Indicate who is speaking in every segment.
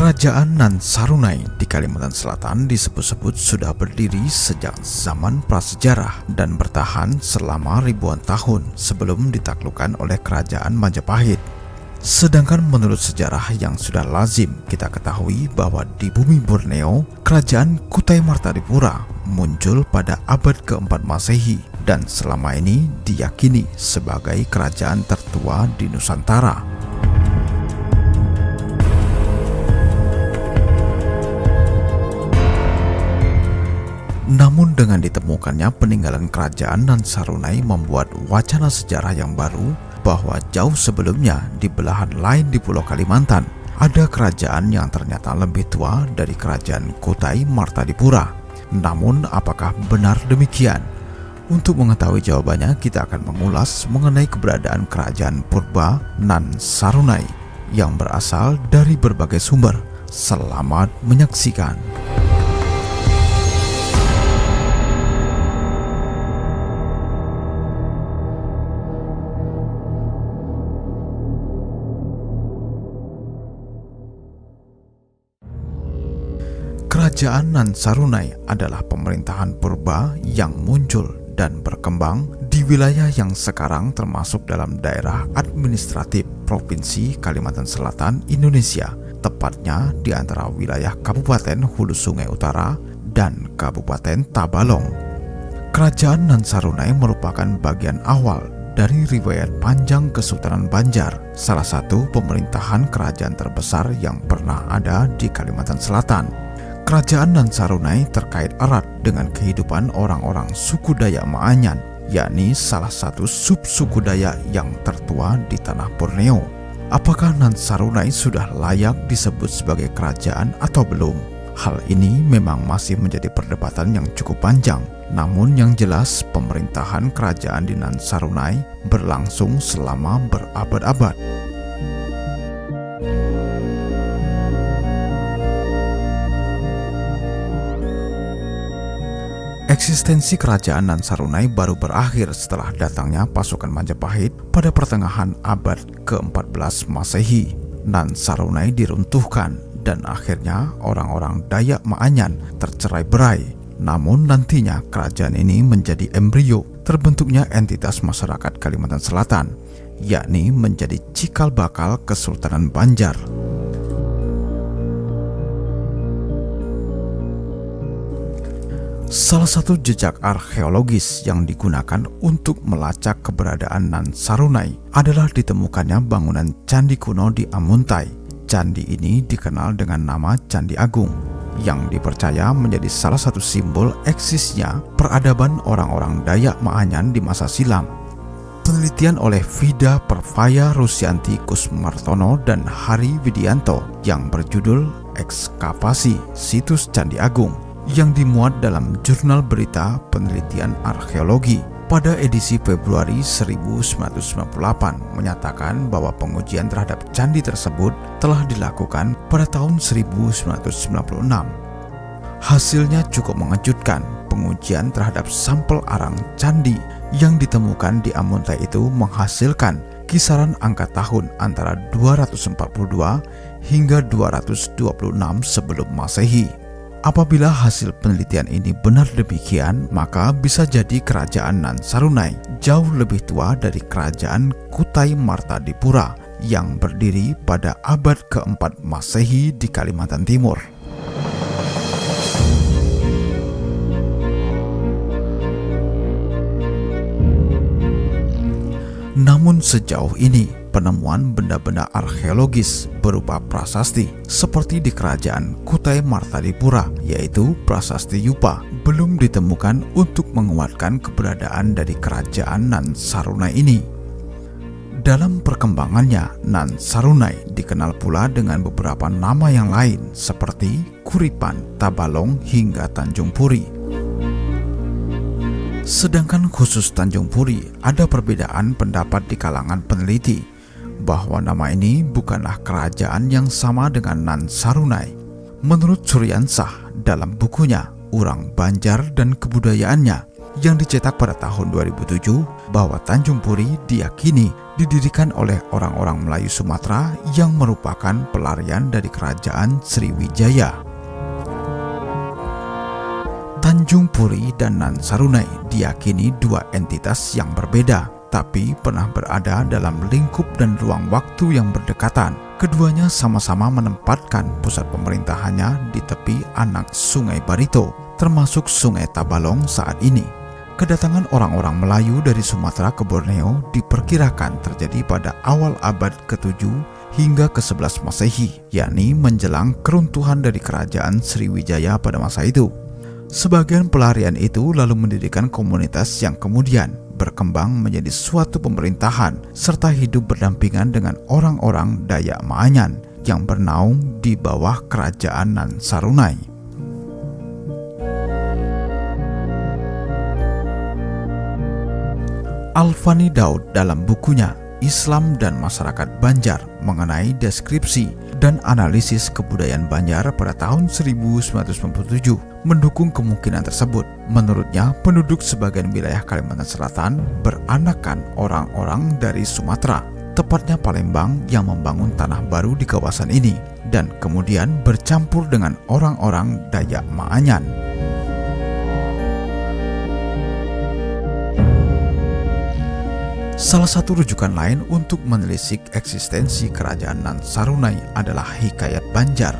Speaker 1: Kerajaan Nan Sarunai di Kalimantan Selatan disebut-sebut sudah berdiri sejak zaman prasejarah dan bertahan selama ribuan tahun sebelum ditaklukkan oleh Kerajaan Majapahit. Sedangkan menurut sejarah yang sudah lazim kita ketahui bahwa di bumi Borneo, Kerajaan Kutai Martadipura muncul pada abad keempat Masehi dan selama ini diyakini sebagai kerajaan tertua di Nusantara. Namun dengan ditemukannya peninggalan kerajaan Nan Sarunai membuat wacana sejarah yang baru bahwa jauh sebelumnya di belahan lain di Pulau Kalimantan ada kerajaan yang ternyata lebih tua dari kerajaan Kutai Martadipura. Namun apakah benar demikian? Untuk mengetahui jawabannya kita akan mengulas mengenai keberadaan kerajaan purba Nan Sarunai yang berasal dari berbagai sumber. Selamat menyaksikan. Kerajaan Nan Sarunai adalah pemerintahan purba yang muncul dan berkembang di wilayah yang sekarang termasuk dalam daerah administratif Provinsi Kalimantan Selatan, Indonesia, tepatnya di antara wilayah Kabupaten Hulu Sungai Utara dan Kabupaten Tabalong. Kerajaan Nan Sarunai merupakan bagian awal dari riwayat panjang Kesultanan Banjar, salah satu pemerintahan kerajaan terbesar yang pernah ada di Kalimantan Selatan. Kerajaan Nan Sarunai terkait erat dengan kehidupan orang-orang suku Dayak Maanyan, yakni salah satu subsuku Dayak yang tertua di tanah Borneo. Apakah Nan Sarunai sudah layak disebut sebagai kerajaan atau belum? Hal ini memang masih menjadi perdebatan yang cukup panjang. Namun yang jelas pemerintahan kerajaan di Nan Sarunai berlangsung selama berabad-abad. Eksistensi kerajaan Nan Sarunai baru berakhir setelah datangnya pasukan Majapahit pada pertengahan abad ke-14 Masehi. Nan Sarunai diruntuhkan dan akhirnya orang-orang Dayak Maanyan tercerai-berai. Namun nantinya kerajaan ini menjadi embrio terbentuknya entitas masyarakat Kalimantan Selatan, yakni menjadi cikal bakal Kesultanan Banjar. Salah satu jejak arkeologis yang digunakan untuk melacak keberadaan Nan Sarunai adalah ditemukannya bangunan candi kuno di Amuntai. Candi ini dikenal dengan nama Candi Agung, yang dipercaya menjadi salah satu simbol eksisnya peradaban orang-orang Dayak Maanyan di masa silam. Penelitian oleh Vida Pervaya Rusyanti Kusmartono dan Hari Widianto yang berjudul Ekskavasi Situs Candi Agung yang dimuat dalam Jurnal Berita Penelitian Arkeologi pada edisi Februari 1998 menyatakan bahwa pengujian terhadap candi tersebut telah dilakukan pada tahun 1996. Hasilnya cukup mengejutkan. Pengujian terhadap sampel arang candi yang ditemukan di Amuntai itu menghasilkan kisaran angka tahun antara 242 hingga 226 sebelum Masehi. Apabila hasil penelitian ini benar demikian, maka bisa jadi kerajaan Nan Sarunai jauh lebih tua dari kerajaan Kutai Martadipura yang berdiri pada abad keempat Masehi di Kalimantan Timur. Namun sejauh ini penemuan benda-benda arkeologis berupa prasasti seperti di kerajaan Kutai Martadipura, yaitu prasasti Yupa, belum ditemukan untuk menguatkan keberadaan dari kerajaan Nan Sarunai ini. Dalam perkembangannya, Nan Sarunai dikenal pula dengan beberapa nama yang lain seperti Kuripan, Tabalong, hingga Tanjung Puri. Sedangkan khusus Tanjung Puri ada perbedaan pendapat di kalangan peneliti bahwa nama ini bukanlah kerajaan yang sama dengan Nan Sarunai. Menurut Suryansah dalam bukunya Urang Banjar dan Kebudayaannya yang dicetak pada tahun 2007 bahwa Tanjung Puri diyakini didirikan oleh orang-orang Melayu Sumatera yang merupakan pelarian dari kerajaan Sriwijaya. Tanjung Puri dan Nan Sarunai diyakini dua entitas yang berbeda, tapi pernah berada dalam lingkup dan ruang waktu yang berdekatan. Keduanya sama-sama menempatkan pusat pemerintahannya di tepi anak Sungai Barito, termasuk Sungai Tabalong saat ini. Kedatangan orang-orang Melayu dari Sumatera ke Borneo diperkirakan terjadi pada awal abad ke-7 hingga ke-11 Masehi, yakni menjelang keruntuhan dari kerajaan Sriwijaya pada masa itu. Sebagian pelarian itu lalu mendirikan komunitas yang kemudian berkembang menjadi suatu pemerintahan serta hidup berdampingan dengan orang-orang Dayak Maanyan yang bernaung di bawah kerajaan Nan Sarunai. Alfani Daud dalam bukunya Islam dan Masyarakat Banjar mengenai deskripsi dan analisis kebudayaan Banjar pada tahun 1997 mendukung kemungkinan tersebut. Menurutnya, penduduk sebagian wilayah Kalimantan Selatan beranakan orang-orang dari Sumatera, tepatnya Palembang, yang membangun tanah baru di kawasan ini dan kemudian bercampur dengan orang-orang Dayak Maanyan. Salah satu rujukan lain untuk menelisik eksistensi kerajaan Nan Sarunai adalah Hikayat Banjar.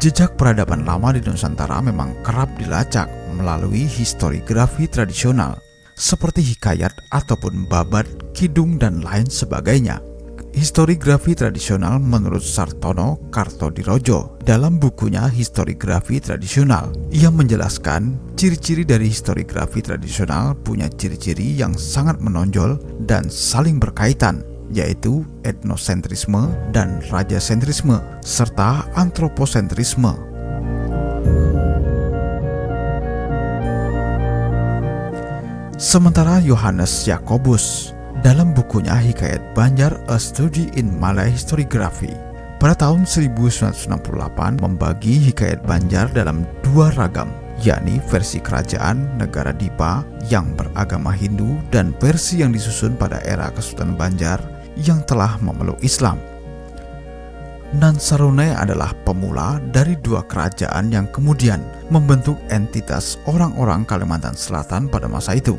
Speaker 1: Jejak peradaban lama di Nusantara memang kerap dilacak melalui historiografi tradisional seperti hikayat ataupun babat, kidung, dan lain sebagainya. Historiografi tradisional menurut Sartono Kartodirojo dalam bukunya Historiografi Tradisional. Ia menjelaskan ciri-ciri dari historiografi tradisional punya ciri-ciri yang sangat menonjol dan saling berkaitan, yaitu etnosentrisme dan rajasentrisme serta antroposentrisme. Sementara Johannes Jacobus dalam bukunya Hikayat Banjar A Study in Malay Historiography pada tahun 1968 membagi Hikayat Banjar dalam dua ragam, yakni versi kerajaan negara Dipa yang beragama Hindu dan versi yang disusun pada era Kesultanan Banjar yang telah memeluk Islam. Nan Sarunai adalah pemula dari dua kerajaan yang kemudian membentuk entitas orang-orang Kalimantan Selatan pada masa itu.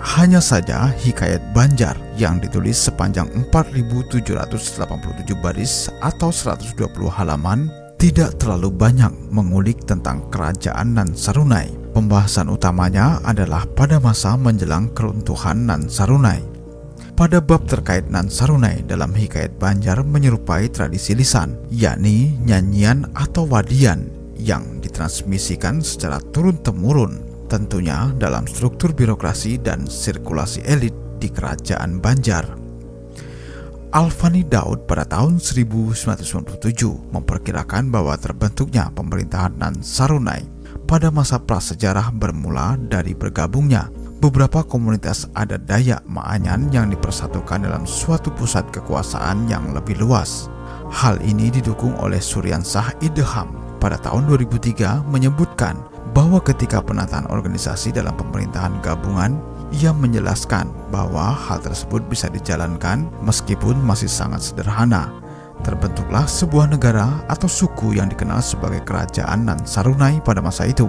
Speaker 1: Hanya saja Hikayat Banjar yang ditulis sepanjang 4.787 baris atau 120 halaman tidak terlalu banyak mengulik tentang kerajaan Nan Sarunai. Pembahasan utamanya adalah pada masa menjelang keruntuhan Nan Sarunai. Pada bab terkait Nan Sarunai dalam Hikayat Banjar menyerupai tradisi lisan, yakni nyanyian atau wadian yang ditransmisikan secara turun-temurun, tentunya dalam struktur birokrasi dan sirkulasi elit di kerajaan Banjar. Alfani Daud pada tahun 1997 memperkirakan bahwa terbentuknya pemerintahan Nan Sarunai pada masa prasejarah bermula dari bergabungnya beberapa komunitas adat Dayak Maanyan yang dipersatukan dalam suatu pusat kekuasaan yang lebih luas. Hal ini didukung oleh Suryansah Ideham pada tahun 2003 menyebutkan bahwa ketika penataan organisasi dalam pemerintahan gabungan, ia menjelaskan bahwa hal tersebut bisa dijalankan meskipun masih sangat sederhana. Terbentuklah sebuah negara atau suku yang dikenal sebagai Kerajaan Nan Sarunai pada masa itu.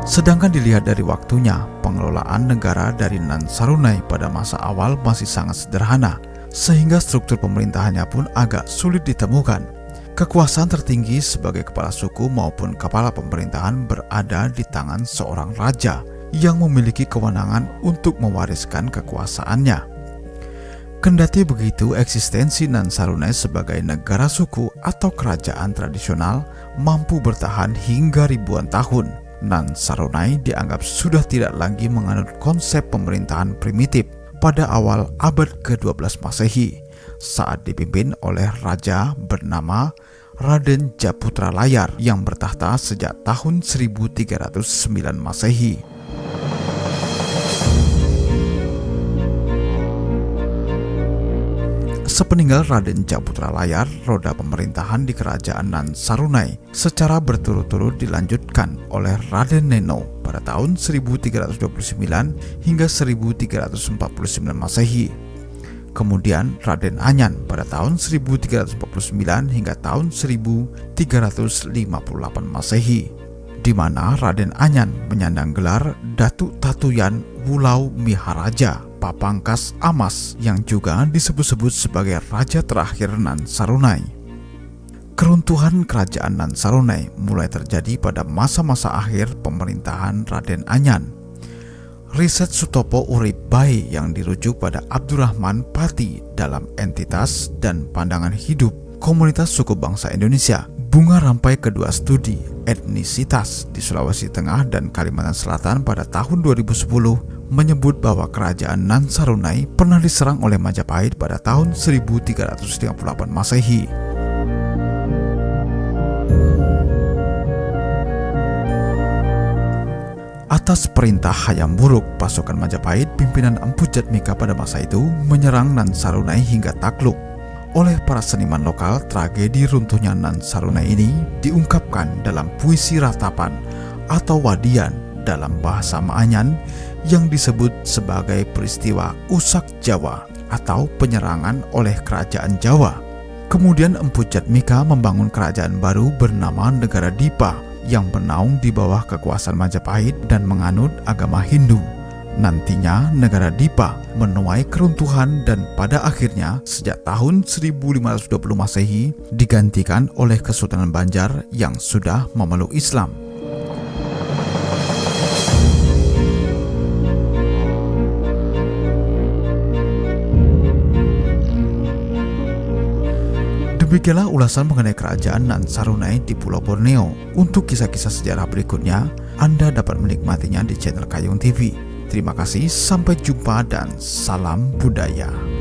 Speaker 1: Sedangkan dilihat dari waktunya, pengelolaan negara dari Nan Sarunai pada masa awal masih sangat sederhana, sehingga struktur pemerintahannya pun agak sulit ditemukan. Kekuasaan tertinggi sebagai kepala suku maupun kepala pemerintahan berada di tangan seorang raja yang memiliki kewenangan untuk mewariskan kekuasaannya. Kendati begitu, eksistensi Nan Sarunai sebagai negara suku atau kerajaan tradisional mampu bertahan hingga ribuan tahun. Nan Sarunai dianggap sudah tidak lagi menganut konsep pemerintahan primitif pada awal abad ke-12 Masehi saat dipimpin oleh raja bernama Raden Japutra Layar yang bertahta sejak tahun 1309 Masehi. Sepeninggal Raden Japutra Layar, roda pemerintahan di kerajaan Nan Sarunai secara berturut-turut dilanjutkan oleh Raden Neno pada tahun 1329 hingga 1349 Masehi. Kemudian Raden Anyan pada tahun 1349 hingga tahun 1358 Masehi, di mana Raden Anyan menyandang gelar Datuk Tatuyan Wulau Miharaja Papangkas Amas yang juga disebut-sebut sebagai raja terakhir Nan Sarunai. Keruntuhan kerajaan Nan Sarunai mulai terjadi pada masa-masa akhir pemerintahan Raden Anyan. Riset Sutopo Urip Bae yang dirujuk pada Abdurrahman Pati dalam Entitas dan Pandangan Hidup Komunitas Suku Bangsa Indonesia, Bunga Rampai Kedua Studi Etnisitas di Sulawesi Tengah dan Kalimantan Selatan pada tahun 2010 menyebut bahwa kerajaan Nan Sarunai pernah diserang oleh Majapahit pada tahun 1358 Masehi. Atas perintah Hayam Wuruk, pasukan Majapahit pimpinan Empu Jatmika pada masa itu menyerang Nan Sarunai hingga takluk. Oleh para seniman lokal, tragedi runtuhnya Nan Sarunai ini diungkapkan dalam puisi ratapan atau wadian dalam bahasa Maanyan yang disebut sebagai peristiwa Usak Jawa atau penyerangan oleh kerajaan Jawa. Kemudian Empu Jatmika membangun kerajaan baru bernama Negara Dipa yang bernaung di bawah kekuasaan Majapahit dan menganut agama Hindu. Nantinya Negara Dipa menuai keruntuhan dan pada akhirnya sejak tahun 1520 Masehi digantikan oleh Kesultanan Banjar yang sudah memeluk Islam. Demikianlah ulasan mengenai kerajaan Nan Sarunai di Pulau Borneo. Untuk kisah-kisah sejarah berikutnya, Anda dapat menikmatinya di channel Kayung TV. Terima kasih, sampai jumpa dan salam budaya.